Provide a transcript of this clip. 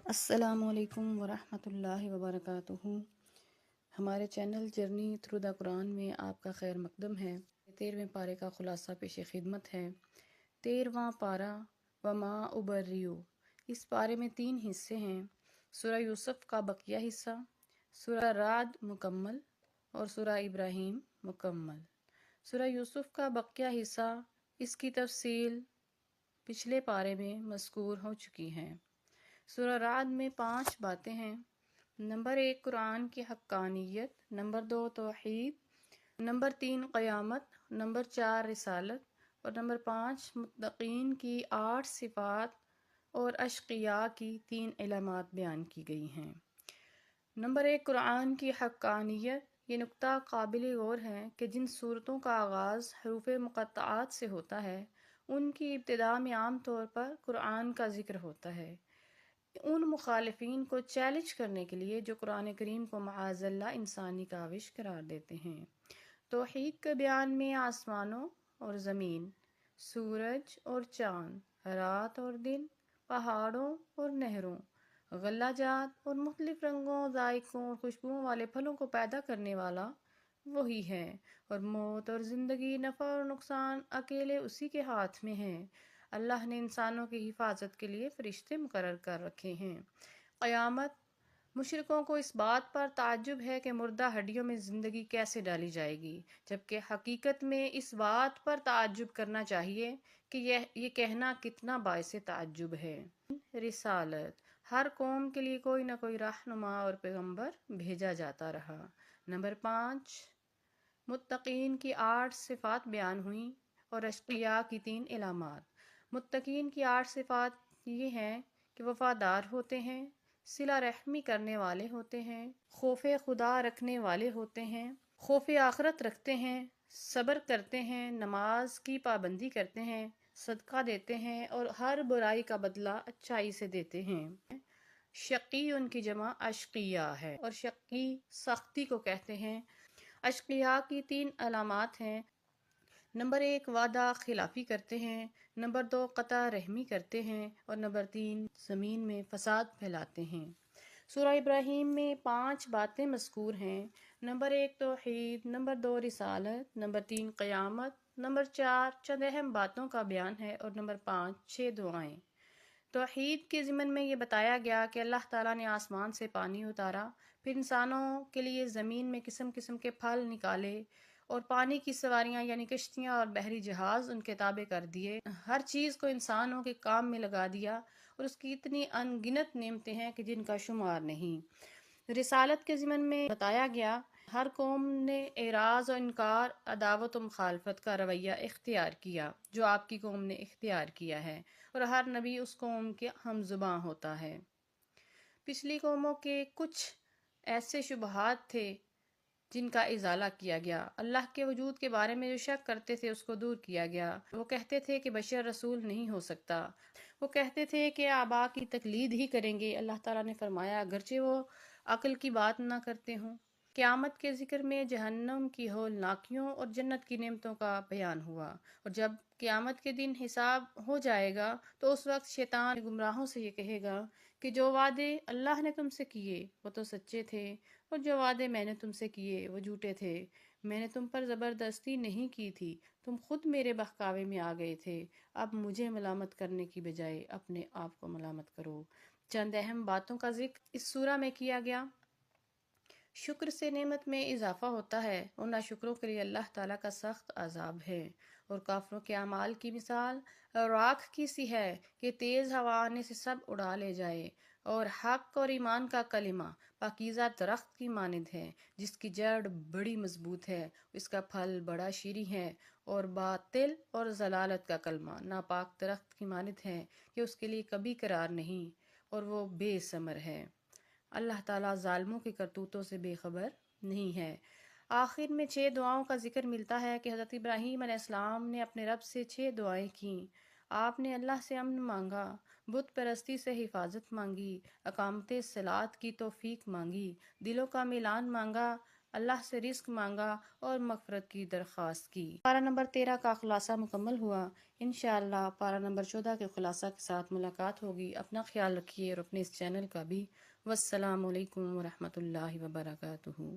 السلام علیکم ورحمۃ اللہ وبرکاتہ۔ ہمارے چینل جرنی تھرو دا قرآن میں آپ کا خیر مقدم ہے۔ 13ویں پارے کا خلاصہ پیش خدمت ہے۔ 13واں پارہ وما ابریو، اس پارے میں 3 حصے ہیں۔ سورہ یوسف کا بقیہ حصہ، سورہ رعد مکمل اور سورہ ابراہیم مکمل۔ سورہ یوسف کا بقیہ حصہ، اس کی تفصیل پچھلے پارے میں مذکور ہو چکی ہیں۔ سورہ رعد میں 5 باتیں ہیں۔ نمبر 1 قرآن کی حقانیت، نمبر 2 توحید، نمبر 3 قیامت، نمبر 4 رسالت اور نمبر 5 متقین کی 8 صفات اور اشقیاء کی 3 علامات بیان کی گئی ہیں۔ نمبر 1 قرآن کی حقانیت، یہ نقطہ قابل غور ہے کہ جن صورتوں کا آغاز حروف مقطعات سے ہوتا ہے ان کی ابتدا میں عام طور پر قرآن کا ذکر ہوتا ہے، ان مخالفین کو چیلنج کرنے کے لیے جو قرآن کریم کو معاذ اللہ انسانی کاوش قرار دیتے ہیں۔ توحید کے بیان میں آسمانوں اور زمین، سورج اور چاند، رات اور دن، پہاڑوں اور نہروں، غلہ جات اور مختلف رنگوں، ذائقوں اور خوشبوؤں والے پھلوں کو پیدا کرنے والا وہی ہے، اور موت اور زندگی، نفع اور نقصان اکیلے اسی کے ہاتھ میں ہے۔ اللہ نے انسانوں کی حفاظت کے لیے فرشتے مقرر کر رکھے ہیں۔ قیامت، مشرکوں کو اس بات پر تعجب ہے کہ مردہ ہڈیوں میں زندگی کیسے ڈالی جائے گی، جبکہ حقیقت میں اس بات پر تعجب کرنا چاہیے کہ یہ کہنا کتنا باعث تعجب ہے۔ رسالت، ہر قوم کے لیے کوئی نہ کوئی رہنما اور پیغمبر بھیجا جاتا رہا۔ نمبر 5 متقین کی 8 صفات بیان ہوئیں اور اشقیاء کی 3 علامات۔ متقین کی 8 صفات یہ ہیں کہ وفادار ہوتے ہیں، صلہ رحمی کرنے والے ہوتے ہیں، خوف خدا رکھنے والے ہوتے ہیں، خوف آخرت رکھتے ہیں، صبر کرتے ہیں، نماز کی پابندی کرتے ہیں، صدقہ دیتے ہیں اور ہر برائی کا بدلہ اچھائی سے دیتے ہیں۔ شقی ان کی جمع اشقیاء ہے اور شقی سختی کو کہتے ہیں۔ اشقیاء کی 3 علامات ہیں۔ نمبر 1 وعدہ خلافی کرتے ہیں، نمبر 2 قطع رحمی کرتے ہیں اور نمبر 3 زمین میں فساد پھیلاتے ہیں۔ سورہ ابراہیم میں 5 باتیں مذکور ہیں۔ نمبر 1 توحید، نمبر 2 رسالت، نمبر 3 قیامت، نمبر 4 چند اہم باتوں کا بیان ہے اور نمبر 5 6 دعائیں۔ توحید کے ضمن میں یہ بتایا گیا کہ اللہ تعالیٰ نے آسمان سے پانی اتارا، پھر انسانوں کے لیے زمین میں قسم قسم کے پھل نکالے اور پانی کی سواریاں یعنی کشتیاں اور بحری جہاز ان کے تابع کر دیے۔ ہر چیز کو انسانوں کے کام میں لگا دیا اور اس کی اتنی ان گنت نعمتیں ہیں کہ جن کا شمار نہیں۔ رسالت کے ضمن میں بتایا گیا ہر قوم نے اعراض و انکار، عداوت و مخالفت کا رویہ اختیار کیا جو آپ کی قوم نے اختیار کیا ہے، اور ہر نبی اس قوم کے ہم زباں ہوتا ہے۔ پچھلی قوموں کے کچھ ایسے شبہات تھے جن کا ازالہ کیا گیا۔ اللہ کے وجود کے بارے میں جو شک کرتے تھے اس کو دور کیا گیا۔ وہ کہتے تھے کہ بشر رسول نہیں ہو سکتا، وہ کہتے تھے کہ آبا کی تقلید ہی کریں گے۔ اللہ تعالیٰ نے فرمایا اگرچہ وہ عقل کی بات نہ کرتے ہوں۔ قیامت کے ذکر میں جہنم کی ہولناکیوں اور جنت کی نعمتوں کا بیان ہوا، اور جب قیامت کے دن حساب ہو جائے گا تو اس وقت شیطان گمراہوں سے یہ کہے گا کہ جو وعدے اللہ نے تم سے کیے وہ تو سچے تھے، اور جو وعدے میں نے تم سے کیے وہ جھوٹے تھے۔ میں نے تم پر زبردستی نہیں کی تھی، تم خود میرے بہکاوے میں آ گئے تھے۔ اب مجھے ملامت کرنے کی بجائے اپنے آپ کو ملامت کرو۔ چند اہم باتوں کا ذکر اس سورہ میں کیا گیا۔ شکر سے نعمت میں اضافہ ہوتا ہے اور ناشکروں کے لیے اللہ تعالیٰ کا سخت عذاب ہے، اور کافروں کے اعمال کی مثال راکھ کی سی ہے کہ تیز ہوا آنے سے سب اڑا لے جائے، اور حق اور ایمان کا کلمہ پاکیزہ درخت کی مانند ہے جس کی جڑ بڑی مضبوط ہے، اس کا پھل بڑا شیریں ہے، اور باطل اور ضلالت کا کلمہ ناپاک درخت کی مانند ہے کہ اس کے لیے کبھی قرار نہیں اور وہ بے ثمر ہے۔ اللہ تعالیٰ ظالموں کی کرتوتوں سے بے خبر نہیں ہے۔ آخر میں 6 دعاؤں کا ذکر ملتا ہے کہ حضرت ابراہیم علیہ السلام نے اپنے رب سے 6 دعائیں کیں۔ آپ نے اللہ سے امن مانگا، بت پرستی سے حفاظت مانگی، اقامت صلاۃ کی توفیق مانگی، دلوں کا میلان مانگا، اللہ سے رزق مانگا اور مغفرت کی درخواست کی۔ پارہ نمبر 13 کا خلاصہ مکمل ہوا۔ انشاءاللہ پارہ نمبر 14 کے خلاصہ کے ساتھ ملاقات ہوگی۔ اپنا خیال رکھیے اور اپنے اس چینل کا بھی۔ والسلام علیکم ورحمۃ اللہ وبرکاتہ۔